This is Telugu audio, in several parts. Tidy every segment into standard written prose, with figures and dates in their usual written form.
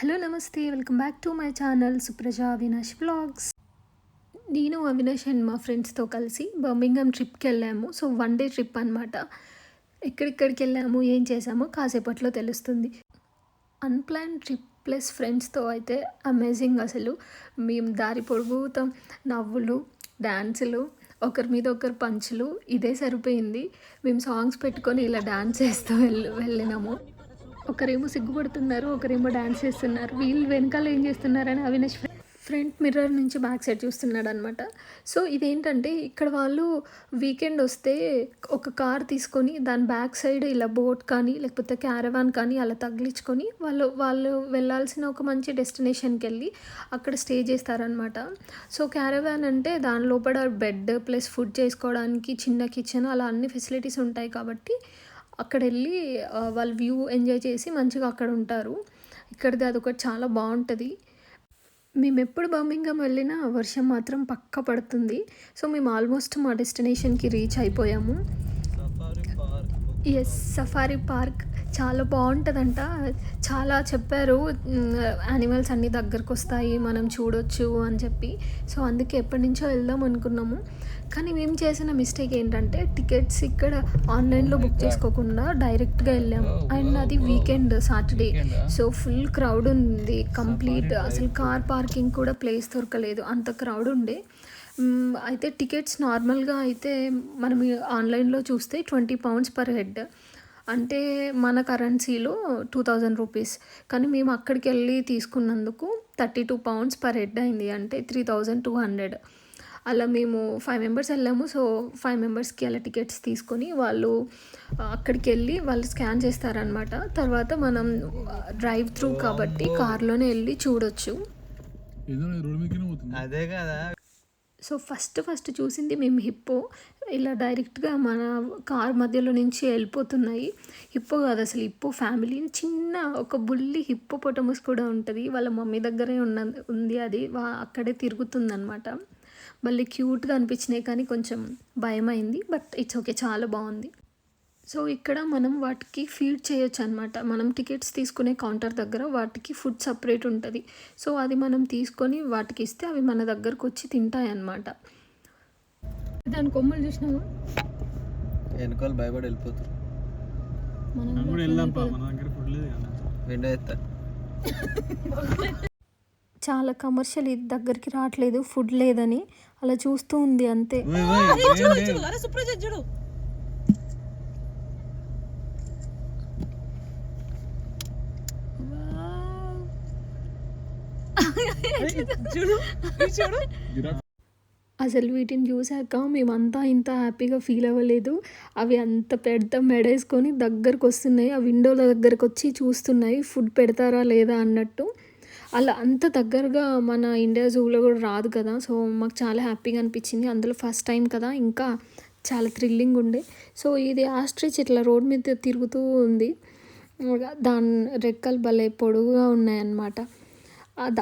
హలో నమస్తే, welcome back to my channel Supraja Avinash vlogs. నేను అవినాష్ అండ్ మా ఫ్రెండ్స్తో కలిసి బర్మింగ్హామ్ ట్రిప్కి వెళ్ళాము. సో 1 డే ట్రిప్ అనమాట. ఎక్కడికి వెళ్ళాము, ఏం చేసామో కాసేపట్లో తెలుస్తుంది. అన్‌ప్లాన్ ట్రిప్ ప్లస్ ఫ్రెండ్స్తో అయితే అమేజింగ్ అసలు. మేము దారి పొడుగుతా నవ్వులు, డాన్సులు, ఒకరి మీద ఒకరు పంచులు ఇదే సరిపోయింది. మేము సాంగ్స్ పెట్టుకొని ఇలా డాన్స్ చేస్తూ వెళ్ళినాము. ఒకరేమో సిగ్గుపడుతున్నారు, ఒకరేమో డాన్స్ చేస్తున్నారు. వీళ్ళు వెనకాల ఏం చేస్తున్నారని అవినాష్ ఫ్రంట్ మిర్రర్ నుంచి బ్యాక్ సైడ్ చూస్తున్నాడు అనమాట. సో ఇదేంటంటే ఇక్కడ వాళ్ళు వీకెండ్ వస్తే ఒక కార్ తీసుకొని దాని బ్యాక్ సైడ్ ఇలా బోట్ కానీ లేకపోతే క్యారవాన్ కానీ అలా తగిలించుకొని వాళ్ళు వెళ్ళాల్సిన ఒక మంచి డెస్టినేషన్కి వెళ్ళి అక్కడ స్టే చేస్తారనమాట. సో క్యారవాన్ అంటే దాని లోపల బెడ్ ప్లస్ ఫుడ్ చేసుకోవడానికి చిన్న కిచెన్ అలా అన్ని ఫెసిలిటీస్ ఉంటాయి కాబట్టి అక్కడ వెళ్ళి వాళ్ళు వ్యూ ఎంజాయ్ చేసి మంచిగా అక్కడ ఉంటారు. ఇక్కడిది అదొకటి చాలా బాగుంటుంది. మేము ఎప్పుడు బర్మింగ్హామ్ వెళ్ళినా వర్షం మాత్రం పక్కా పడుతుంది. సో మేము ఆల్మోస్ట్ మా డెస్టినేషన్కి రీచ్ అయిపోయాము. సఫారీ పార్క్ చాలా బాగుంటుందంట. చాలా చెప్పారు, యానిమల్స్ అన్నీ దగ్గరకు వస్తాయి, మనం చూడొచ్చు అని చెప్పి. సో అందుకే ఎప్పటి నుంచో వెళ్దాం అనుకున్నాము. కానీ మేము చేసిన మిస్టేక్ ఏంటంటే టికెట్స్ ఇక్కడ ఆన్లైన్లో బుక్ చేసుకోకుండా డైరెక్ట్గా వెళ్ళాము. అండ్ అది weekend Saturday. So full crowd ఉంది, కంప్లీట్ అసలు కార్ పార్కింగ్ కూడా ప్లేస్ దొరకలేదు, అంత క్రౌడ్ ఉండే. అయితే టికెట్స్ నార్మల్గా అయితే మనం ఆన్లైన్లో చూస్తే £20 పర్ హెడ్, అంటే మన కరెన్సీలో 2000 రూపీస్. కానీ మేము అక్కడికి వెళ్ళి తీసుకున్నందుకు £32 పర్ హెడ్ అయింది, అంటే 3200. అలా మేము 5 మెంబర్స్ వెళ్ళాము. సో 5 మెంబర్స్కి అలా టికెట్స్ తీసుకొని వాళ్ళు అక్కడికి వెళ్ళి వాళ్ళు స్కాన్ చేస్తారనమాట. తర్వాత మనం డ్రైవ్ త్రూ కాబట్టి కార్లోనే వెళ్ళి చూడొచ్చు. అదే కదా. సో ఫస్ట్ చూసింది మేము హిప్పో. ఇలా డైరెక్ట్గా మన కార్ మధ్యలో నుంచి వెళ్ళిపోతున్నాయి. హిప్పో కాదు అసలు, హిప్పో ఫ్యామిలీ చిన్న ఒక బుల్లి హిప్పోపొటమస్ కూడా ఉంటుంది. వాళ్ళ మమ్మీ దగ్గరే ఉంది అది, అక్కడే తిరుగుతుందనమాట. మళ్ళీ క్యూట్గా అనిపించినాయి కానీ కొంచెం భయమైంది, బట్ ఇట్స్ ఓకే, చాలా బాగుంది. సో ఇక్కడ మనం వాటికి ఫీడ్ చేయొచ్చు అనమాట. మనం టికెట్స్ తీసుకునే కౌంటర్ దగ్గర వాటికి ఫుడ్ సపరేట్ ఉంటుంది. సో అది మనం తీసుకొని వాటికి ఇస్తే అవి మన దగ్గరకు వచ్చి తింటాయి అన్నమాట. దాని కొమ్మలు చూసినాము, వెనకాల భయపడి వెళ్ళిపోతారు. చాలా కమర్షియల్, ఇది దగ్గరికి రావట్లేదు ఫుడ్ లేదని అలా చూస్తూ ఉంది అంతే. అసలు వీటిని చూశాక మేమంతా ఇంత హ్యాపీగా ఫీల్ అవ్వలేదు. అవి అంత పెద్ద మెడేసుకొని దగ్గరకు వస్తున్నాయి, ఆ విండోల దగ్గరకు వచ్చి చూస్తున్నాయి ఫుడ్ పెడతారా లేదా అన్నట్టు. అలా అంత దగ్గరగా మన ఇండియా జూలో కూడా రాదు కదా. సో మాకు చాలా హ్యాపీగా అనిపించింది, అందులో ఫస్ట్ టైం కదా, ఇంకా చాలా థ్రిల్లింగ్ ఉండే. సో ఇది ఆస్ట్రిచ్ ఇట్లా రోడ్ మీద తిరుగుతూ ఉంది, దాని రెక్కలు భలే పొడుగుగా ఉన్నాయన్నమాట.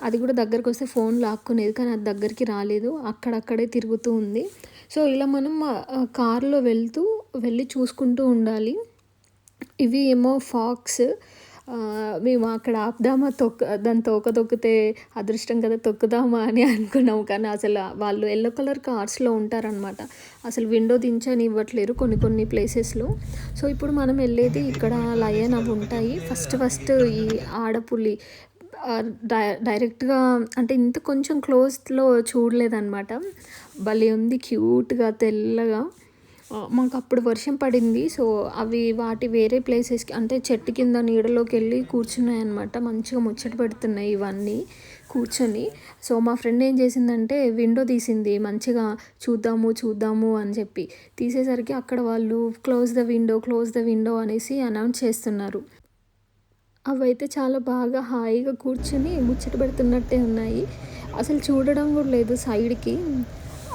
అది కూడా దగ్గరకు వస్తే ఫోన్ లాక్కునేది, కానీ అది దగ్గరికి రాలేదు, అక్కడక్కడే తిరుగుతూ ఉంది. సో ఇలా మనం కార్లో వెళ్ళి చూసుకుంటూ ఉండాలి. ఇవి ఏమో ఫాక్స్. మేము అక్కడ ఆపుదామా, దాని తోక తొక్కితే అదృష్టం కదా, తొక్కుదామా అని అనుకున్నాము. కానీ అసలు వాళ్ళు ఎల్లో కలర్ కార్స్లో ఉంటారనమాట, అసలు విండో దించని ఇవ్వట్లేరు కొన్ని ప్లేసెస్లో. సో ఇప్పుడు మనం వెళ్ళేది ఇక్కడ లయన్ అవి ఉంటాయి. ఫస్ట్ ఈ ఆడపులి డైరెక్ట్గా అంటే ఇంత కొంచెం క్లోజ్లో చూడలేదన్నమాట. భలే ఉంది, క్యూట్గా తెల్లగా. మాకు అప్పుడు వర్షం పడింది. సో అవి వాటి వేరే ప్లేసెస్కి అంటే చెట్టు కింద నీడలోకి వెళ్ళి కూర్చున్నాయి అన్నమాట. మంచిగా ముచ్చట పెడుతున్నాయి ఇవన్నీ కూర్చొని. సో మా ఫ్రెండ్ ఏం చేసిందంటే విండో తీసింది, మంచిగా చూద్దాము అని చెప్పి. తీసేసరికి అక్కడ వాళ్ళు క్లోజ్ ద విండో అనేసి అనౌన్స్ చేస్తున్నారు. అవైతే చాలా బాగా హాయిగా కూర్చొని ముచ్చట పెడుతున్నట్టే ఉన్నాయి, అసలు చూడడం కూడా లేదు సైడ్కి,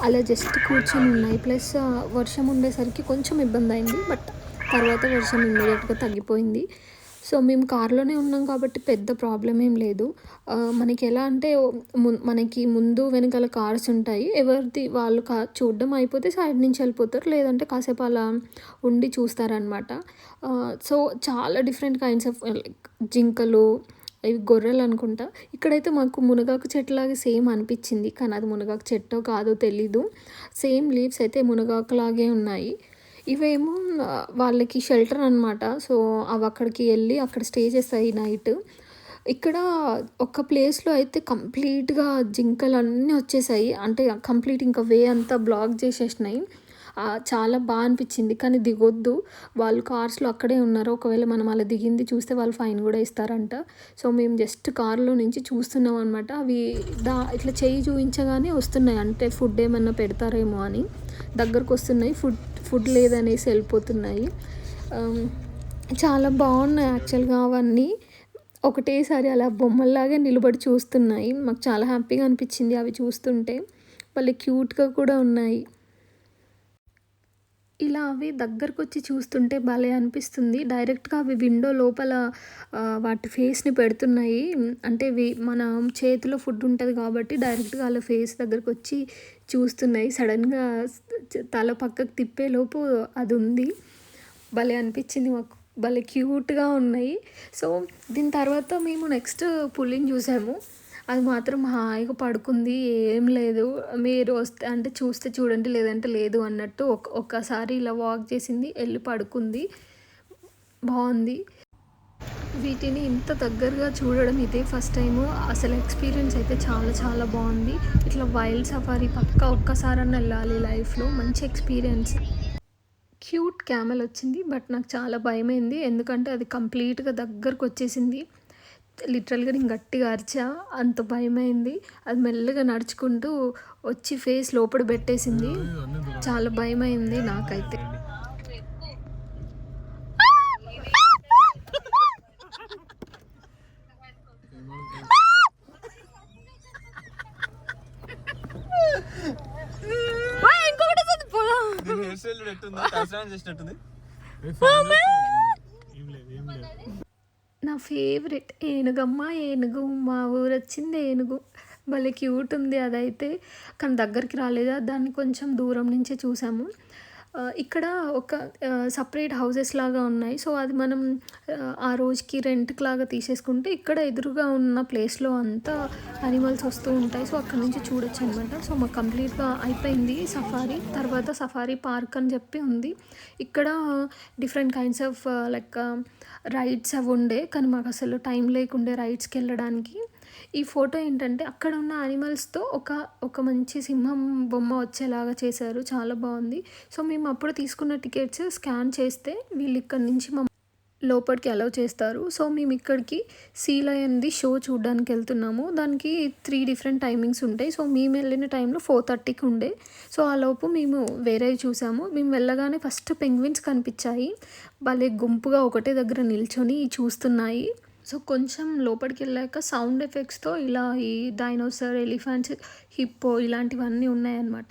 అలా జస్ట్ కూర్చొని ఉన్నాయి. ప్లస్ వర్షం ఉండేసరికి కొంచెం ఇబ్బంది అయింది, బట్ తర్వాత వర్షం ఇమ్మీడియట్గా తగ్గిపోయింది. సో మేము కార్లోనే ఉన్నాం కాబట్టి పెద్ద ప్రాబ్లం ఏం లేదు. మనకి ఎలా అంటే మనకి ముందు వెనకాల కార్స్ ఉంటాయి, ఎవరిది వాళ్ళు చూడడం అయిపోతే సైడ్ నుంచి వెళ్ళిపోతారు, లేదంటే కాసేపు అలా ఉండి చూస్తారనమాట. సో చాలా డిఫరెంట్ కైండ్స్ ఆఫ్ జింకలు, ఇవి గొర్రెలు అనుకుంటా. ఇక్కడైతే మాకు మునగాకు చెట్టులాగా సేమ్ అనిపించింది, కానీ అది మునగాకు చెట్టో కాదో తెలీదు. సేమ్ లీవ్స్ అయితే మునగాకులాగే ఉన్నాయి. ఇవేమో వాళ్ళకి షెల్టర్ అనమాట. సో అవి అక్కడికి వెళ్ళి అక్కడ స్టే చేస్తాయి నైట్. ఇక్కడ ఒక ప్లేస్లో అయితే కంప్లీట్గా జింకలు అన్నీ వచ్చేసాయి, అంటే కంప్లీట్ ఇంకా వే అంతా బ్లాక్ చేసేసినాయి. చాలా బాగా అనిపించింది, కానీ దిగొద్దు, వాళ్ళు కార్స్లో అక్కడే ఉన్నారు. ఒకవేళ మనం అలా దిగింది చూస్తే వాళ్ళు ఫైన్ కూడా ఇస్తారంట. సో మేము జస్ట్ కార్లో నుంచి చూస్తున్నాం అనమాట. అవి ఇట్లా చేయి చూపించగానే వస్తున్నాయి, అంటే ఫుడ్ ఏమన్నా పెడతారేమో అని. దగ్గరకు వస్తున్నాయి, ఫుడ్ లేదనేసి వెళ్ళిపోతున్నాయి. చాలా బాగున్నాయి యాక్చువల్గా అవన్నీ. ఒకటేసారి అలా బొమ్మల్లాగే నిలబడి చూస్తున్నాయి. మాకు చాలా హ్యాపీగా అనిపించింది అవి చూస్తుంటే. భలే క్యూట్గా కూడా ఉన్నాయి. ఇలా అవి దగ్గరకు వచ్చి చూస్తుంటే భలే అనిపిస్తుంది. డైరెక్ట్గా అవి విండో లోపల వాటి ఫేస్ని పెడుతున్నాయి. అంటే మన చేతిలో ఫుడ్ ఉంటుంది కాబట్టి డైరెక్ట్గా అలా ఫేస్ దగ్గరకు వచ్చి చూస్తున్నాయి. సడన్గా తల పక్కకు తిప్పేలోపు అది ఉంది. భలే అనిపించింది మాకు, భలే క్యూట్గా ఉన్నాయి. సో దీని తర్వాత మేము నెక్స్ట్ పులిని చూసాము. అది మాత్రం హాయిగా పడుకుంది, ఏం లేదు. మీరు వస్తే అంటే చూస్తే చూడండి, లేదంటే లేదు అన్నట్టు ఒక్కసారి ఇలా వాక్ చేసింది, వెళ్ళి పడుకుంది. బాగుంది. వీటిని ఇంత దగ్గరగా చూడడం ఇదే ఫస్ట్ టైము. అసలు ఎక్స్పీరియన్స్ అయితే చాలా చాలా బాగుంది. ఇట్లా వైల్డ్ సఫారీ పక్కా ఒక్కసారన్నా వెళ్ళాలి లైఫ్లో, మంచి ఎక్స్పీరియన్స్. క్యూట్ క్యామెల్ వచ్చింది, బట్ నాకు చాలా భయమైంది, ఎందుకంటే అది కంప్లీట్గా దగ్గరకు వచ్చేసింది. లిటరల్గా నేను గట్టిగా అరిచా, అంత భయమైంది. అది మెల్లగా నడుచుకుంటూ వచ్చి ఫేస్ లోపల పెట్టేసింది. చాలా భయమైంది నాకైతే. నా ఫేవరెట్ ఏనుగమ్మ, ఏనుగు, మా ఊరు వచ్చింది ఏనుగు. భలే క్యూట్ ఉంది అదైతే, కానీ దగ్గరికి రాలేదు, దాన్ని కొంచెం దూరం నుంచే చూసాము. ఇక్కడ ఒక సపరేట్ హౌసెస్ లాగా ఉన్నాయి. సో అది మనం ఆ రోజుకి రెంట్కి లాగా తీసేసుకుంటే ఇక్కడ ఎదురుగా ఉన్న ప్లేస్లో అంతా యానిమల్స్ వస్తూ ఉంటాయి. సో అక్కడ నుంచి చూడొచ్చు అనమాట. సో మాకు కంప్లీట్గా అయిపోయింది సఫారీ. తర్వాత సఫారీ పార్క్ అని చెప్పి ఉంది. ఇక్కడ different kinds of like rides అవి ఉండే, కానీ మాకు అసలు టైం లేకుండే రైడ్స్కి వెళ్ళడానికి. ఈ ఫోటో ఏంటంటే అక్కడ ఉన్న యానిమల్స్తో ఒక మంచి సింహం బొమ్మ వచ్చేలాగా చేశారు, చాలా బాగుంది. సో మేము అప్పుడు తీసుకున్న టికెట్స్ స్కాన్ చేస్తే వీళ్ళు ఇక్కడి నుంచి లోపలికి అలౌ చేస్తారు. సో మేము ఇక్కడికి సీ లయన్ది షో చూడడానికి వెళ్తున్నాము. దానికి 3 డిఫరెంట్ టైమింగ్స్ ఉంటాయి. సో మేము వెళ్ళిన టైంలో 4:30కి ఉండే. సో ఆ లోపు మేము వేరే చూసాము. మేము వెళ్ళగానే ఫస్ట్ పెంగ్విన్స్ కనిపించాయి, భలే గుంపుగా ఒకటే దగ్గర నిల్చొని చూస్తున్నాయి. సో కొంచెం లోపలికి వెళ్ళాక సౌండ్ ఎఫెక్ట్స్తో ఇలా ఈ డైనోసార్, ఎలిఫెంట్స్, హిప్పో ఇలాంటివన్నీ ఉన్నాయన్నమాట.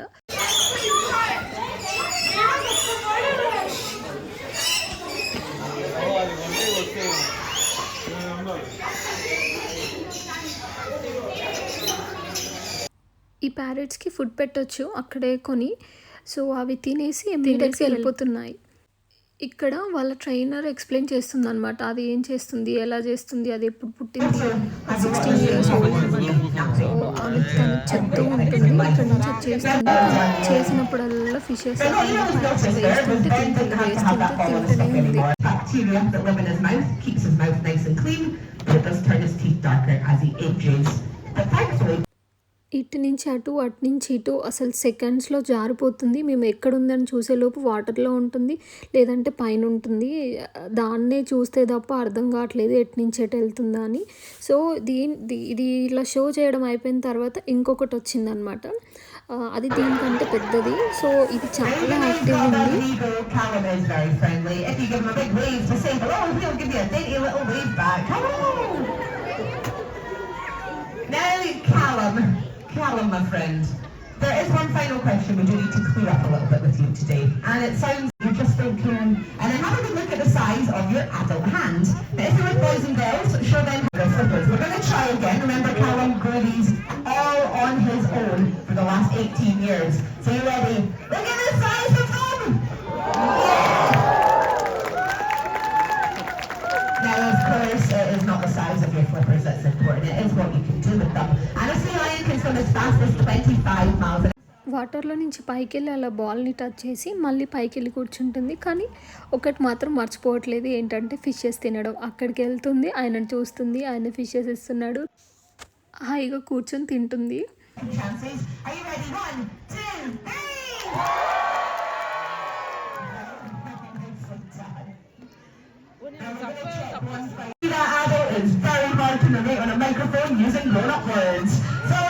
ఈ ప్యారెట్స్కి ఫుడ్ పెట్టొచ్చు అక్కడే కొని. సో అవి తినేసి వెళ్ళిపోతున్నాయి. ఇక్కడ వాళ్ళ ట్రైనర్ ఎక్స్ప్లెయిన్ చేస్తుంది అనమాట, అది ఏం చేస్తుంది, ఎలా చేస్తుంది, అది ఎప్పుడు పుట్టింది, 16 years ఓల్డ్ అనమాట. సో ఆమె తను చెప్తూ ఉంటుంది, ఇక్కడ నుంచి అది చేస్తుంది. చేసినప్పుడల్లా ఫిషెస్ వేస్తుంటే తింటూనే ఉంది. Bacteria that live in his mouth keeps his mouth nice and clean, but it does turn his teeth darker as he ages. But thankfully, ఇటు నుంచి అటు, అటు నుంచి ఇటు, అసలు సెకండ్స్లో జారిపోతుంది. మేము ఎక్కడుందని చూసేలోపు వాటర్లో ఉంటుంది, లేదంటే పైన ఉంటుంది. దాన్నే చూస్తే తప్ప అర్థం కావట్లేదు ఎటు నుంచి ఎటు వెళ్తుందా అని. సో ఇది ఇలా షో చేయడం అయిపోయిన తర్వాత ఇంకొకటి వచ్చిందనమాట, అది దీనికంటే పెద్దది. సో ఇది చాలా యాక్టివ్ ఉంది. Callum, my friend, there is one final question we do need to clear up a little bit with you today, and it sounds you're just thinking, and then have a good look at the size of your adult hand. Now, if you're with boys and girls, show them their flippers. We're going to try again. Remember, Callum grew these all on his own for the last 18 years. So you ready? Look at the size of them! Now, of course, it is not the size of your flippers. that's important. It is what you can do with them. And a sea lion can swim as fast as 25 miles an వాటర్లో నుంచి పైకి వెళ్ళి అలా బాల్ని టచ్ చేసి మళ్ళీ పైకి వెళ్ళి కూర్చుంటుంది. కానీ ఒకటి మాత్రం మర్చిపోవట్లేదు, ఏంటంటే ఫిషెస్ తినడం. అక్కడికి వెళ్తుంది, ఆయనను చూస్తుంది, ఆయన ఫిషెస్ ఇస్తున్నాడు, హాయిగా కూర్చొని తింటుంది. chances. Are you ready? 1, 2, 3! That adult is very hard to narrate on a microphone using grown-up words. So,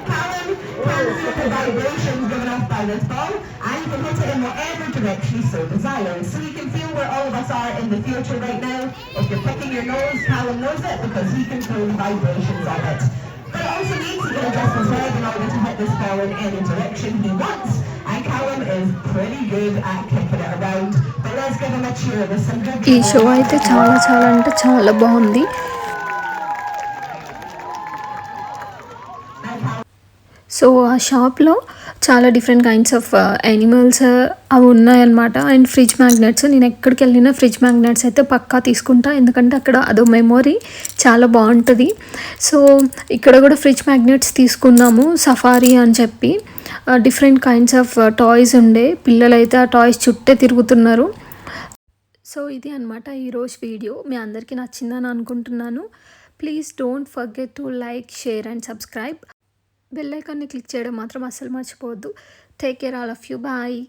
Callum can feel the vibrations given off by this ball, and you can hit it in whatever direction you so desire. So you can feel where all of us are in the future right now. If you're picking your nose, Callum knows it because he can feel the vibrations of it. But it also means he can adjust his leg in order to hit this ball in any direction he wants. And Callum is pretty good at kicking it around. But let's give him a cheer with some good. ఈ షో అయితే చాలా చాలా అంటే చాలా బాగుంది. సో ఆ షాప్లో చాలా డిఫరెంట్ కైండ్స్ ఆఫ్ యానిమల్స్ అవి ఉన్నాయన్నమాట. అండ్ ఫ్రిడ్జ్ మ్యాగ్నెట్స్, నేను ఎక్కడికి వెళ్ళినా ఫ్రిడ్జ్ మ్యాగ్నెట్స్ అయితే పక్కా తీసుకుంటా, ఎందుకంటే అక్కడ అదో మెమొరీ, చాలా బాగుంటుంది. సో ఇక్కడ కూడా ఫ్రిడ్జ్ మ్యాగ్నెట్స్ తీసుకున్నాము, సఫారీ అని చెప్పి. డిఫరెంట్ కైండ్స్ ఆఫ్ టాయ్స్ ఉండే, పిల్లలు అయితే ఆ టాయ్స్ చుట్టే తిరుగుతున్నారు. సో ఇది అనమాట ఈరోజు వీడియో. మీ అందరికీ నచ్చిందని అనుకుంటున్నాను. Please don't forget to like, share and subscribe. Bell ఐకాన్ని క్లిక్ చేయడం మాత్రం అస్సలు మర్చిపోవద్దు. Take care all of you. Bye.